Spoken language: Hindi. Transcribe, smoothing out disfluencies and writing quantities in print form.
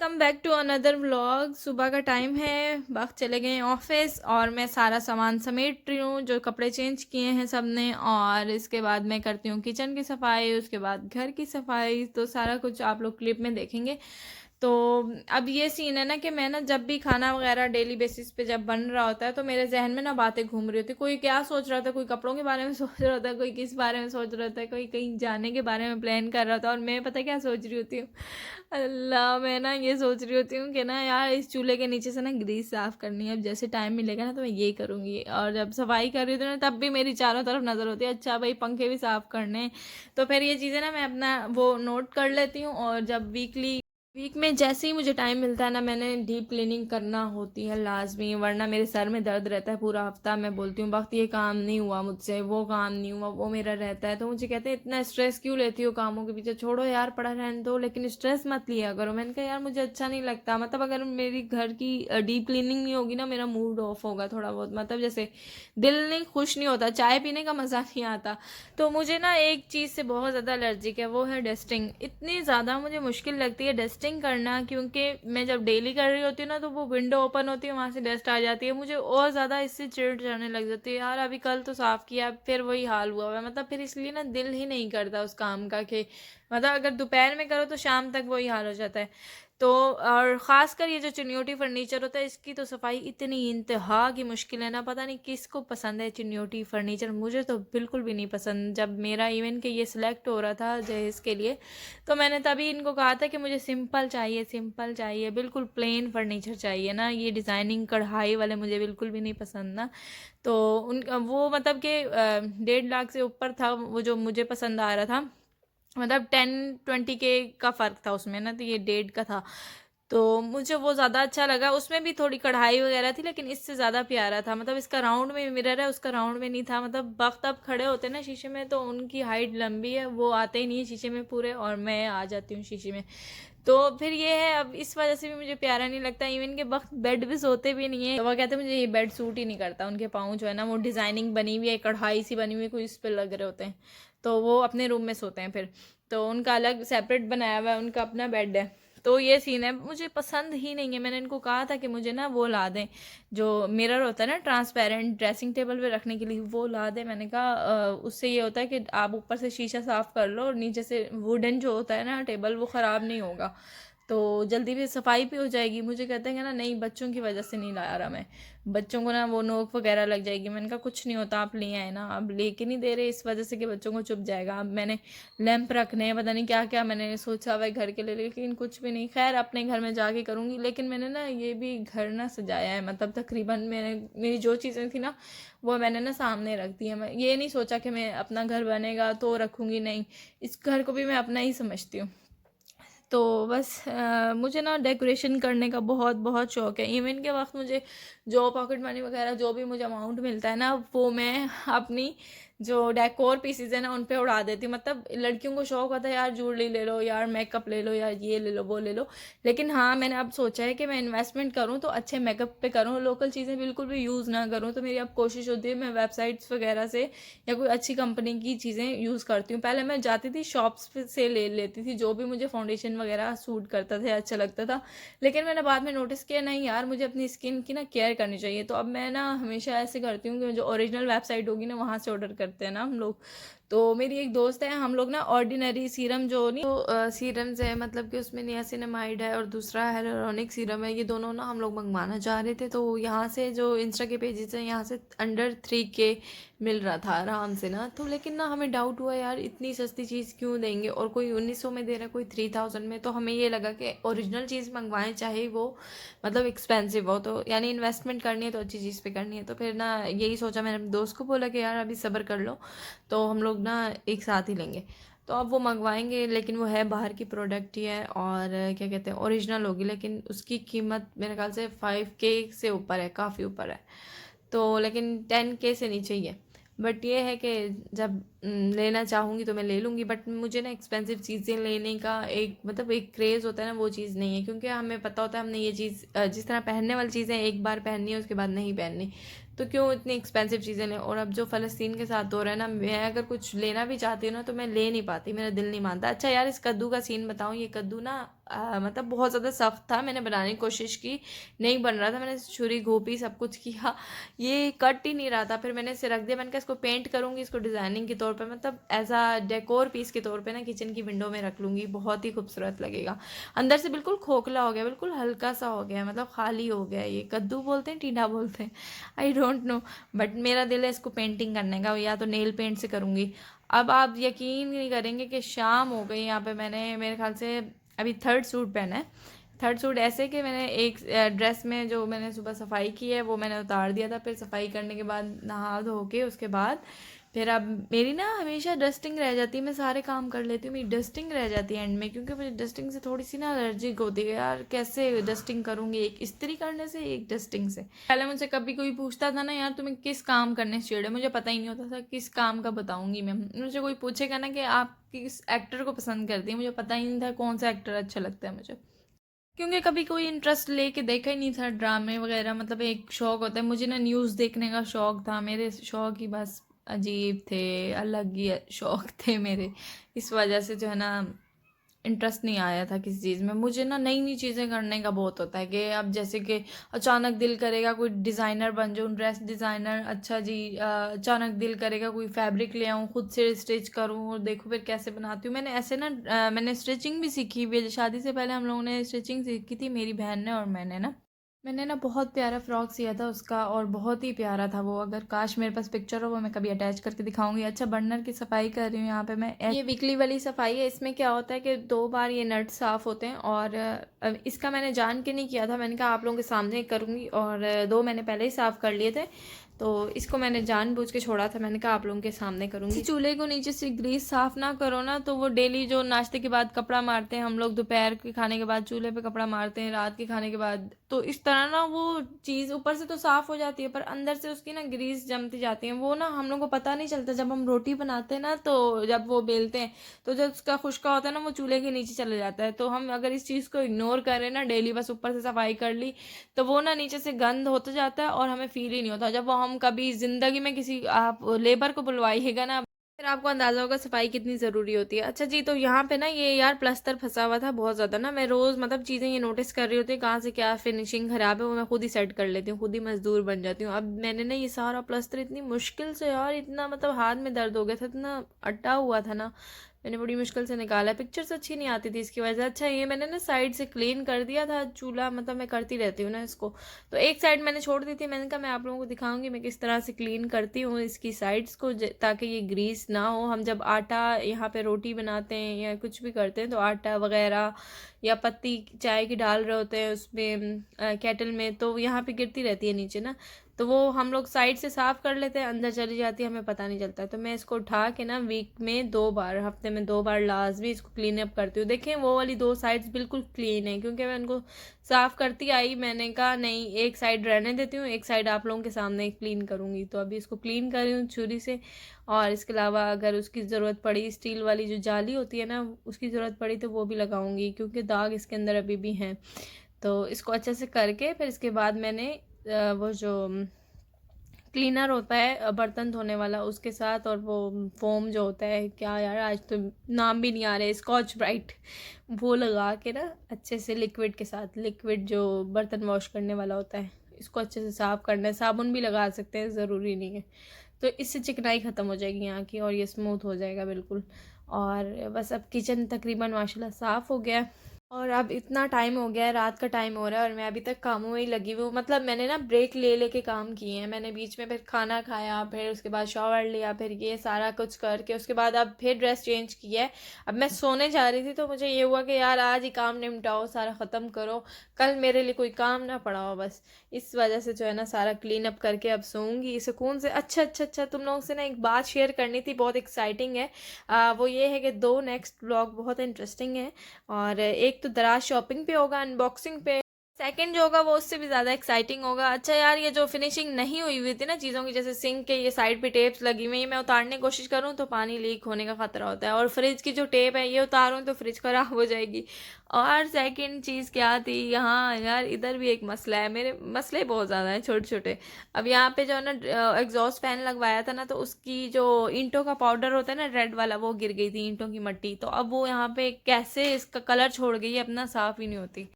Welcome back to another vlog. सुबह का टाइम है, वक्त चले गए ऑफिस और मैं सारा सामान समेट रही हूँ जो कपड़े चेंज किए हैं सब ने। और इसके बाद मैं करती हूँ किचन की सफाई, उसके बाद घर की सफाई। तो सारा कुछ आप लोग क्लिप में देखेंगे। तो अब ये सीन है ना कि मैं ना जब भी खाना वगैरह डेली बेसिस पे जब बन रहा होता है तो मेरे जहन में ना बातें घूम रही होती। कोई क्या सोच रहा था, कोई कपड़ों के बारे में सोच रहा था, कोई किस बारे में सोच रहा था, कोई कहीं जाने के बारे में प्लान कर रहा था। और मैं पता क्या सोच रही होती हूँ, अल्लाह, मैं ना ये सोच रही होती हूँ कि ना यार इस चूल्हे के नीचे से ना ग्रीस साफ़ करनी है। अब जैसे टाइम मिलेगा ना तो मैं ये करूँगी। और जब सफाई कर रही होती हूँ ना तब भी मेरी चारों तरफ नज़र होती है, अच्छा भाई पंखे भी साफ़ करने हैं। तो फिर ये चीज़ें ना मैं अपना वो नोट कर लेती हूँ। और जब वीक में जैसे ही मुझे टाइम मिलता है ना, मैंने डीप क्लीनिंग करना होती है लाजमी, वरना मेरे सर में दर्द रहता है पूरा हफ्ता। मैं बोलती हूँ वक्त ये काम नहीं हुआ मुझसे, वो काम नहीं हुआ, वो मेरा रहता है। तो मुझे कहते हैं इतना स्ट्रेस क्यों लेती हो कामों के पीछे, छोड़ो यार पड़ा रहने दो, लेकिन स्ट्रेस मत लिया करो। मैंने कहा यार मुझे अच्छा नहीं लगता, मतलब अगर मेरी घर की डीप क्लीनिंग नहीं होगी ना मेरा मूड ऑफ होगा थोड़ा बहुत, मतलब जैसे दिल नहीं खुश नहीं होता, चाय पीने का मज़ा नहीं आता। तो मुझे ना एक चीज़ से बहुत ज़्यादा एलर्जिक है, वो है डस्टिंग। इतनी ज़्यादा मुझे मुश्किल लगती है डस्टिंग करना, क्योंकि मैं जब डेली कर रही होती हूँ ना तो वो विंडो ओपन होती है, वहाँ से डस्ट आ जाती है, मुझे और ज़्यादा इससे चिढ़ चढ़ने लग जाती है। यार अभी कल तो साफ़ किया, फिर वही हाल हुआ है, मतलब फिर इसलिए ना दिल ही नहीं करता उस काम का कि मतलब अगर दोपहर में करो तो शाम तक वही हाल हो जाता है। तो और ख़ासकर ये जो चिन्योटी फर्नीचर होता है इसकी तो सफाई इतनी इंतहा की मुश्किल है ना, पता नहीं किसको पसंद है चिन्योटी फर्नीचर, मुझे तो बिल्कुल भी नहीं पसंद। जब मेरा इवन कि ये सिलेक्ट हो रहा था जहेज़ के लिए तो मैंने तभी इनको कहा था कि मुझे सिंपल चाहिए, सिंपल चाहिए, बिल्कुल प्लेन फर्नीचर चाहिए ना, ये डिज़ाइनिंग कढ़ाई वाले मुझे बिल्कुल भी नहीं पसंद ना। तो उन वो मतलब कि 1.5 लाख से ऊपर था वो जो मुझे पसंद आ रहा था, मतलब 10-20 के का फ़र्क था उसमें ना, तो ये 1.5 का था। तो मुझे वो ज़्यादा अच्छा लगा, उसमें भी थोड़ी कढ़ाई वगैरह थी लेकिन इससे ज़्यादा प्यारा था। मतलब इसका राउंड में मिरर है, उसका राउंड में नहीं था। मतलब वक्त अब खड़े होते हैं ना शीशे में तो उनकी हाइट लंबी है, वो आते ही नहीं है शीशे में पूरे, और मैं आ जाती हूँ शीशे में। तो फिर ये है, अब इस वजह से भी मुझे प्यारा नहीं लगता। इवन के वक्त बेड पे सोते भी नहीं है तो वो कहते हैं मुझे ये बेड सूट ही नहीं करता। उनके पाँव जो है ना वो डिज़ाइनिंग बनी हुई है, कढ़ाई सी बनी हुई है, कोई इस पर लग रहे होते हैं, तो वो अपने रूम में सोते हैं फिर। तो उनका अलग सेपरेट बनाया हुआ है, उनका अपना बेड है। तो ये सीन है, मुझे पसंद ही नहीं है। मैंने इनको कहा था कि मुझे ना वो ला दें, जो मिरर होता है ना ट्रांसपेरेंट ड्रेसिंग टेबल पे रखने के लिए, वो ला दें। मैंने कहा उससे ये होता है कि आप ऊपर से शीशा साफ़ कर लो और नीचे से वुडन जो होता है ना टेबल वो ख़राब नहीं होगा, तो जल्दी भी सफाई भी हो जाएगी। मुझे कहते हैं कि ना नहीं बच्चों की वजह से नहीं ला रहा मैं, बच्चों को ना वो नोक वगैरह लग जाएगी। मैंने कहा कुछ नहीं होता, आप ले आए ना, आप लेके नहीं दे रहे इस वजह से कि बच्चों को चुभ जाएगा। अब मैंने लैंप रखने हैं, पता नहीं क्या क्या मैंने सोचा हुआ है घर के लिए, लेकिन कुछ भी नहीं। खैर अपने घर में जाके करूँगी। लेकिन मैंने ना ये भी घर ना सजाया है, मतलब तकरीबन मैंने मेरी जो चीज़ें थी ना वो मैंने ना सामने रख दी है। मैं ये नहीं सोचा कि मैं अपना घर बनेगा तो रखूँगी, नहीं, इस घर को भी मैं अपना ही समझती हूँ। तो बस मुझे ना डेकोरेशन करने का बहुत बहुत शौक है। इवन के वक्त मुझे जो पॉकेट मनी वगैरह जो भी मुझे अमाउंट मिलता है ना वो मैं अपनी जो डेकोर पीसेज है ना उन पे उड़ा देती हूँ। मतलब लड़कियों को शौक होता है यार ज्वेलरी ले लो, यार मेकअप ले लो, यार ये ले लो, वो ले लो। लेकिन हाँ मैंने अब सोचा है कि मैं इन्वेस्टमेंट करूँ तो अच्छे मेकअप पे करूँ, लोकल चीज़ें बिल्कुल भी यूज़ ना करूँ। तो मेरी अब कोशिश होती है मैं वेबसाइट्स वगैरह से या कोई अच्छी कंपनी की चीज़ें यूज़ करती हूँ। पहले मैं जाती थी शॉप्स से ले लेती थी जो भी मुझे फाउंडेशन वगैरह सूट करता था, अच्छा लगता था। लेकिन मैंने बाद में नोटिस किया नहीं यार मुझे अपनी स्किन की ना केयर करनी चाहिए। तो अब मैं ना हमेशा ऐसे करती हूँ कि जो ओरिजिनल वेबसाइट होगी ना वहाँ से ऑर्डर करते हैं ना हम लोग। तो मेरी एक दोस्त है, हम लोग ना ऑर्डिनरी सीरम जो नहीं तो सीरम्स है, मतलब कि उसमें नियासिनामाइड है और दूसरा हेलोरॉनिक सीरम है, ये दोनों ना हम लोग मंगवाना चाह रहे थे। तो यहाँ से जो इंस्टा के पेजेस हैं यहाँ से अंडर 3K मिल रहा था आराम से ना। तो लेकिन ना हमें डाउट हुआ यार इतनी सस्ती चीज़ क्यों देंगे, और कोई 1900 में दे रहा है, कोई 3000 में। तो हमें ये लगा कि ओरिजिनल चीज़ मंगवाएं चाहे वो मतलब एक्सपेंसिव हो, तो यानी इन्वेस्टमेंट करनी है तो अच्छी चीज़ पे करनी है। तो फिर ना यही सोचा, मैंने अपने दोस्त को बोला कि यार अभी सब्र कर लो, तो हम लोग ना एक साथ ही लेंगे। तो अब वो मंगवाएंगे, लेकिन वो है बाहर की प्रोडक्ट ही है और क्या कहते हैं ओरिजिनल होगी, लेकिन उसकी कीमत मेरे ख्याल से 5K से ऊपर है, काफ़ी ऊपर है। तो लेकिन 10K से नीचे ही है। बट ये है कि जब लेना चाहूँगी तो मैं ले लूँगी, बट मुझे ना एक्सपेंसिव चीज़ें लेने का एक मतलब एक क्रेज़ होता है ना, वो चीज़ नहीं है, क्योंकि हमें पता होता है हमने ये चीज़ जिस तरह पहनने वाली चीज़ें एक बार पहननी है उसके बाद नहीं पहननी, तो क्यों इतनी एक्सपेंसिव चीज़ें लें। और अब जो फ़लस्तीन के साथ हो रहा है ना, मैं अगर कुछ लेना भी चाहती हूँ ना तो मैं ले नहीं पाती, मेरा दिल नहीं मानता। अच्छा यार, इस कद्दू का सीन बताऊँ, ये कद्दू ना मतलब बहुत ज़्यादा सख्त था, मैंने बनाने की कोशिश की, नहीं बन रहा था, मैंने छुरी घोपी सब कुछ किया, ये कट ही नहीं रहा था। फिर मैंने इसे रख दिया, मैंने कहा इसको पेंट करूँगी, इसको डिज़ाइनिंग के तौर पे मतलब एज आ डेकोर पीस के तौर पे ना किचन की विंडो में रख लूँगी, बहुत ही खूबसूरत लगेगा। अंदर से बिल्कुल खोखला हो गया, बिल्कुल हल्का सा हो गया, मतलब खाली हो गया। ये कद्दू बोलते हैं टींडा बोलते हैं, आई डोंट नो, बट मेरा दिल है इसको पेंटिंग करने का, या तो नेल पेंट से करूँगी। अब आप यकीन नहीं करेंगे कि शाम हो गई, यहाँ पे मैंने मेरे ख्याल से अभी थर्ड सूट पहना है। थर्ड सूट ऐसे कि मैंने एक ड्रेस में जो मैंने सुबह सफाई की है वो मैंने उतार दिया था, फिर सफाई करने के बाद नहा धो के उसके बाद फिर अब मेरी ना हमेशा डस्टिंग रह जाती है, मैं सारे काम कर लेती हूँ, मेरी डस्टिंग रह जाती है एंड में, क्योंकि मुझे डस्टिंग से थोड़ी सी ना एलर्जिक होती है यार, कैसे डस्टिंग करूँगी, एक इस्त्री करने से एक डस्टिंग से। पहले मुझसे कभी कोई पूछता था ना, यार तुम्हें किस काम करने से चिढ़ है, मुझे पता ही नहीं होता था किस काम का बताऊँगी मैं। मुझे कोई पूछेगा ना कि आप किस एक्टर को पसंद करती है, मुझे पता ही नहीं था कौन सा एक्टर अच्छा लगता है मुझे, क्योंकि कभी कोई इंटरेस्ट लेके देखा ही नहीं था ड्रामे वगैरह। मतलब एक शौक होता है मुझे ना, न्यूज़ देखने का शौक था, मेरे शौक ही बस अजीब थे, अलग ही शौक थे मेरे। इस वजह से जो है ना इंटरेस्ट नहीं आया था किसी चीज़ में। मुझे ना नई नई चीज़ें करने का बहुत होता है कि अब जैसे कि अचानक दिल करेगा कोई डिज़ाइनर बन जाऊँ, ड्रेस डिज़ाइनर, अच्छा जी अचानक दिल करेगा कोई फैब्रिक ले आऊँ, खुद से स्टिच करूँ और देखो फिर कैसे बनाती हूँ। मैंने ऐसे ना मैंने स्टिचिंग भी सीखी हुई है, शादी से पहले हम लोगों ने स्टिचिंग सीखी थी, मेरी बहन ने और मैंने ना बहुत प्यारा फ्रॉक सिया था उसका, और बहुत ही प्यारा था वो, अगर काश मेरे पास पिक्चर हो वो मैं कभी अटैच करके दिखाऊंगी। अच्छा, बर्नर की सफाई कर रही हूँ यहाँ पे मैं, ये वीकली वाली सफाई है। इसमें क्या होता है कि 2 बार ये नट साफ़ होते हैं, और इसका मैंने जान के नहीं किया था, मैंने कहा आप लोगों के सामने करूँगी, और 2 मैंने पहले ही साफ़ कर लिए थे, तो इसको मैंने जानबूझ के छोड़ा था, मैंने कहा आप लोगों के सामने करूँगी। चूल्हे को नीचे से ग्रीस साफ़ ना करो ना तो वो डेली जो नाश्ते के बाद कपड़ा मारते हैं हम लोग, दोपहर के खाने के बाद चूल्हे पे कपड़ा मारते हैं, रात के खाने के बाद, तो इस तरह ना वो चीज़ ऊपर से तो साफ़ हो जाती है पर अंदर से उसकी ना ग्रीस जमती जाती है, वो ना हम लोग को पता नहीं चलता। जब हम रोटी बनाते हैं ना, तो जब वो बेलते हैं तो जब उसका खुश्का होता है ना, वो चूल्हे के नीचे चले जाता है। तो हम अगर इस चीज़ को इग्नोर करें ना, डेली बस ऊपर से सफाई कर ली, तो वो ना नीचे से गंद होता जाता है और हमें फील ही नहीं होता। जब वो हम कभी ज़िंदगी में किसी आप लेबर को बुलवाइएगा ना, फिर आपको अंदाज़ा होगा सफाई कितनी ज़रूरी होती है। अच्छा जी, तो यहाँ पे ना ये यार प्लास्टर फंसा हुआ था बहुत ज़्यादा ना, मैं रोज़ मतलब चीज़ें ये नोटिस कर रही होती है कहाँ से क्या फिनिशिंग ख़राब है, वो मैं खुद ही सेट कर लेती हूँ, खुद ही मज़दूर बन जाती हूँ। अब मैंने ना ये सारा प्लास्टर इतनी मुश्किल से, यार इतना मतलब हाथ में दर्द हो गया था, इतना अटा हुआ था ना, मैंने बड़ी मुश्किल से निकाला। पिक्चर्स अच्छी नहीं आती थी इसकी वजह से। अच्छा, ये मैंने ना साइड से क्लीन कर दिया था चूल्हा, मतलब मैं करती रहती हूँ ना इसको, तो एक साइड मैंने छोड़ दी थी, मैंने कहा मैं आप लोगों को दिखाऊंगी मैं किस तरह से क्लीन करती हूँ इसकी साइड्स को, ताकि ये ग्रीस ना हो। हम जब आटा यहाँ पे रोटी बनाते हैं या कुछ भी करते हैं तो आटा वगैरह या पत्ती चाय की डाल रहे होते हैं उसमें केटल में, तो यहाँ पे गिरती रहती है नीचे ना, तो वो हम लोग साइड से साफ़ कर लेते हैं, अंदर चली जाती है, हमें पता नहीं चलता। तो मैं इसको उठा के ना वीक में 2 बार, हफ्ते में 2 बार लाजमी इसको क्लीन अप करती हूँ। देखें वो वाली 2 साइड्स बिल्कुल क्लीन है, क्योंकि मैं उनको साफ़ करती आई, मैंने कहा नहीं एक साइड रहने देती हूँ, एक साइड आप लोगों के सामने क्लीन करूँगी। तो अभी इसको क्लीन कर रही हूँ छुरी से, और इसके अलावा अगर उसकी ज़रूरत पड़ी, स्टील वाली जो जाली होती है ना उसकी ज़रूरत पड़ी तो वो भी लगाऊंगी, क्योंकि दाग इसके अंदर अभी भी हैं। तो इसको अच्छे से करके फिर इसके बाद मैंने वो जो क्लीनर होता है बर्तन धोने वाला उसके साथ, और वो फोम जो होता है, क्या यार आज तो नाम भी नहीं आ रहे, स्कॉच ब्राइट, वो लगा के ना अच्छे से लिक्विड के साथ, लिक्विड जो बर्तन वॉश करने वाला होता है, इसको अच्छे से साफ़ करना है। साबुन भी लगा सकते हैं, ज़रूरी नहीं है। तो इससे चिकनाई ख़त्म हो जाएगी यहाँ की और ये स्मूथ हो जाएगा बिल्कुल। और बस अब किचन तकरीबन माशाल्लाह साफ़ हो गया है, और अब इतना टाइम हो गया है, रात का टाइम हो रहा है और मैं अभी तक कामों में ही लगी हुई हूँ। मतलब मैंने ना ब्रेक ले लेके काम किए हैं, मैंने बीच में फिर खाना खाया, फिर उसके बाद शावर लिया, फिर ये सारा कुछ करके उसके बाद अब फिर ड्रेस चेंज किया है। अब मैं सोने जा रही थी तो मुझे ये हुआ कि यार आज ही काम निपटाओ, सारा ख़त्म करो, कल मेरे लिए कोई काम ना पड़ा हो बस। इस वजह से जो है ना सारा क्लीन अप करके अब सोऊंगी सुकून से। अच्छा अच्छा अच्छा, तुम लोगों से ना एक बात शेयर करनी थी, बहुत एक्साइटिंग है। वो ये है कि 2 नेक्स्ट ब्लॉग बहुत इंटरेस्टिंग है, और एक तो दराज शॉपिंग पे होगा, अनबॉक्सिंग पे, सेकंड जो होगा वो उससे भी ज़्यादा एक्साइटिंग होगा। अच्छा यार, ये जो फिनिशिंग नहीं हुई हुई थी ना चीज़ों की, जैसे सिंक के ये साइड पे टेप्स लगी हुई, मैं उतारने की कोशिश करूँ तो पानी लीक होने का खतरा होता है, और फ्रिज की जो टेप है ये उतारूँ तो फ्रिज खराब हो जाएगी। और सेकंड चीज़ क्या थी यहाँ यार, इधर भी एक मसला है, मेरे मसले बहुत ज़्यादा हैं छोटे छोटे। अब यहाँ पे जो है ना एग्जॉस्ट फैन लगवाया था ना, तो उसकी जो ईंटों का पाउडर होता है ना रेड वाला, वो गिर गई थी ईंटों की मट्टी, तो अब वो यहाँ पे कैसे इसका कलर छोड़ गई है अपना, साफ ही नहीं होती।